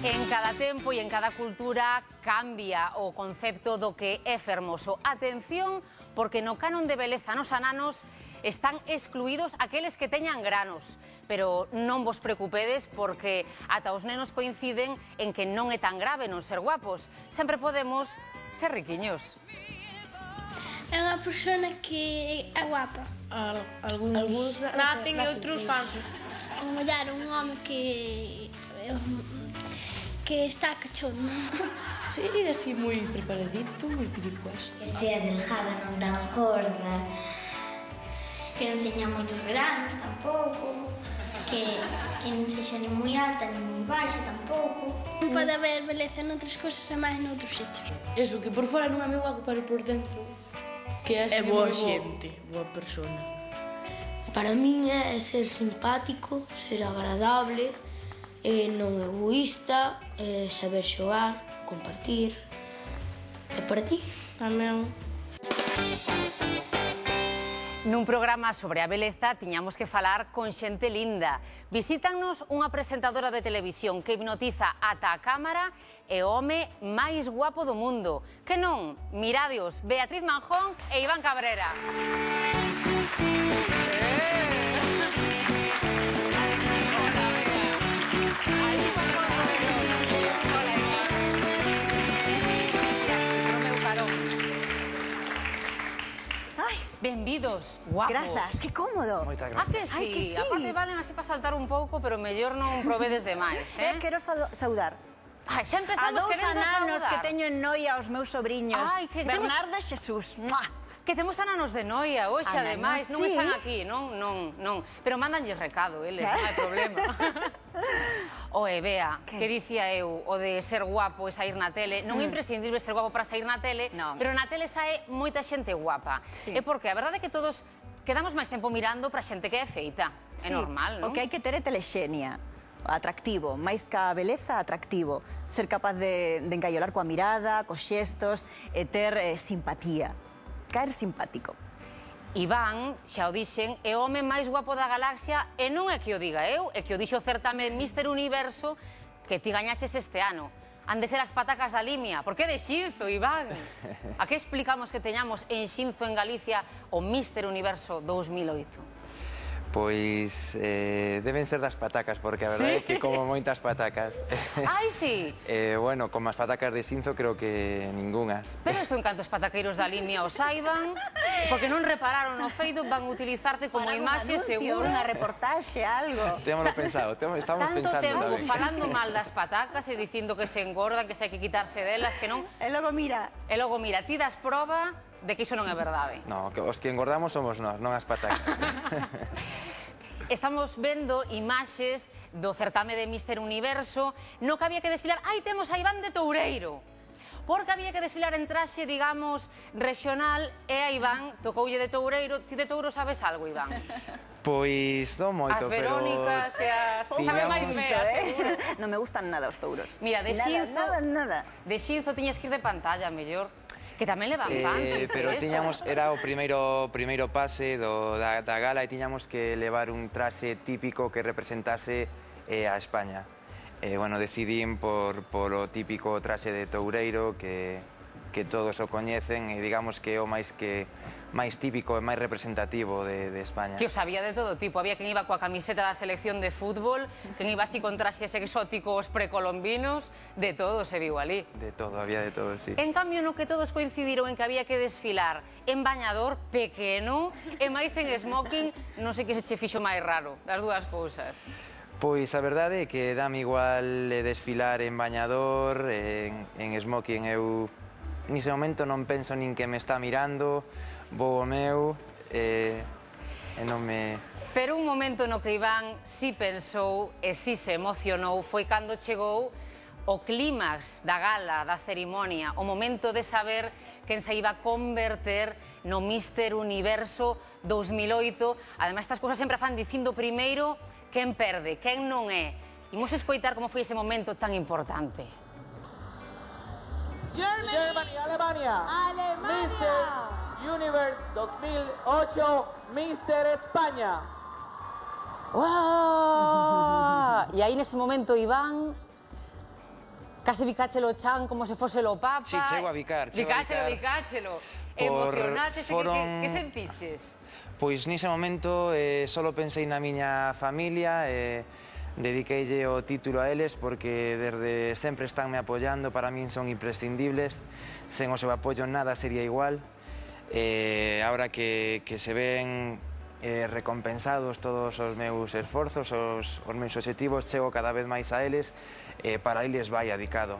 En cada tempo e en cada cultura cambia o concepto do que é fermoso. Atención, porque no canon de beleza nos ananos están excluídos aqueles que teñan granos. Pero non vos preocupedes porque ata os nenos coinciden en que non é tan grave non ser guapos. Sempre podemos ser riquiños. É unha persona que é guapa. Alguns nacen e outros fanse. Un ollar, un home que está cachondo. Sí, así moi preparadito, moi piripuesto. Que estea delgada, non tan gorda. Que non teña moitos veranos tampouco. Que non sexa ni moi alta ni moi baixa tampouco. Non pode haber beleza noutras cousas e máis noutros sitios. Eso, que por fora non é moi guapo, pero por dentro que é boa xente, boa persona. Para min é ser simpático, ser agradable, non egoísta, saber xogar, compartir. E para ti? Tamén. Nun programa sobre a beleza tiñamos que falar con xente linda. Visítannos unha presentadora de televisión que hipnotiza ata a cámara e o home máis guapo do mundo. Que non? Miradeos, Beatriz Manjón e Iván Cabrera. Benvidos, guapos. Grazas, que cómodo. Moitas grazas. Ah, que sí? Ai, que sí. Aparte valen así para saltar un pouco, pero mellor non provedes demais, Quero saudar Ai, xa a empezamos dous querendo ananos saudar. que teño en Noia aos meus sobriños. Ai, que temos- Bernarda e Xesús. ¡Mua! Que temos ananos de Noia hoxe, Ananos, ademais, non sí. están aquí, non. Pero mandanlles recado, eles, non hai problema. Oe, Bea, que dicía eu, o de ser guapo e sair na tele, non é imprescindible ser guapo para sair na tele, No. pero na tele sae moita xente guapa. Sí. É porque a verdade é que todos quedamos máis tempo mirando para xente que é feita. É Sí, normal, non? O que hai que ter é telexenia. Atractivo, máis ca beleza, atractivo. Ser capaz de engaiolar coa mirada, cos xestos e ter simpatía. Caer simpático. Iván, xa o dixen, é o home máis guapo da galaxia e non é que o diga eu, é que o dixo o certame Mister Universo que ti gañaches este ano. Han de ser as patacas da Limia. Por que de Xinzo, Iván? A que explicamos que teñamos en Xinzo, en Galicia, o Mister Universo 2008? Pois deben ser das patacas, porque a verdade é que como moitas patacas. Ai, sí. Bueno, como as patacas de Xinzo creo que ningunhas. Pero isto en canto os pataqueiros da Limia o saiban, porque non repararon no feido, van utilizarte como imaxe seguro. Unha reportaxe, algo. Témoslo pensado, estamos Tanto pensando tempo tamén. falando mal das patacas e dicindo que se engordan, que se hai que quitarse delas, que non. E logo mira, E logo, mira, ti das proba de que iso non é verdade. No, que os que engordamos somos nós, non as patacas. Estamos vendo imaxes do certame de Mister Universo no que había que desfilar. Aí temos a Iván de Toureiro. Porque había que desfilar en traxe, digamos, regional e a Iván tocoulle de Toureiro. Ti de Touro sabes algo, Iván? Pois non moito, As pero... Verónicas e as... Sabe máis feas, seguro. Non me gustan nada os touros. Mira, de Xinzo... Nada. De Xinzo tiñas que ir de pantalla, mellor. Que tamén levan panties, pero eso. tiñamos, era o primeiro pase da gala e tiñamos que levar un traxe típico que representase a España. Bueno, decidín por o típico traxe de toureiro que todos o coñecen e digamos que é o máis típico e máis representativo de España. Que os había de todo tipo. Había quen iba coa camiseta da selección de fútbol, quen iba así con traxes exóticos precolombinos, de todo se viu ali. De todo, había de todo, sí. En cambio, no que todos coincidiron en que había que desfilar en bañador pequeno e máis en smoking, non sei que se che fixo máis raro, das dúas cousas. Pois a verdade é que dame igual desfilar en bañador, en smoking. Eu nese momento non penso nin que me está mirando, vou o meu e non me... Pero un momento no que Iván si pensou e si se emocionou foi cando chegou o clímax da gala, da cerimonia, o momento de saber quen se iba a converter no Mister Universo 2008. Ademais, estas cousas sempre fan dicindo primeiro quen perde, quen non é. Imos escoitar como foi ese momento tan importante. Germany, Alemania. Mister Universe 2008, Mister España. ¡Uah! E aí nese momento Iván Case bicáchelo chan como se fose lo papa. Sí, chego a bicar, chego a bicar. Bicáchelo. Emocionaches, que sentiches? Pois nese momento solo pensei na miña familia, dediqueille o título a eles porque desde sempre estánme apoiando, para min son imprescindibles, sen o seu apoio nada sería igual. Ahora que se ven recompensados todos os meus esforzos, os meus obxectivos, chego cada vez máis a eles, para eles vai adicado.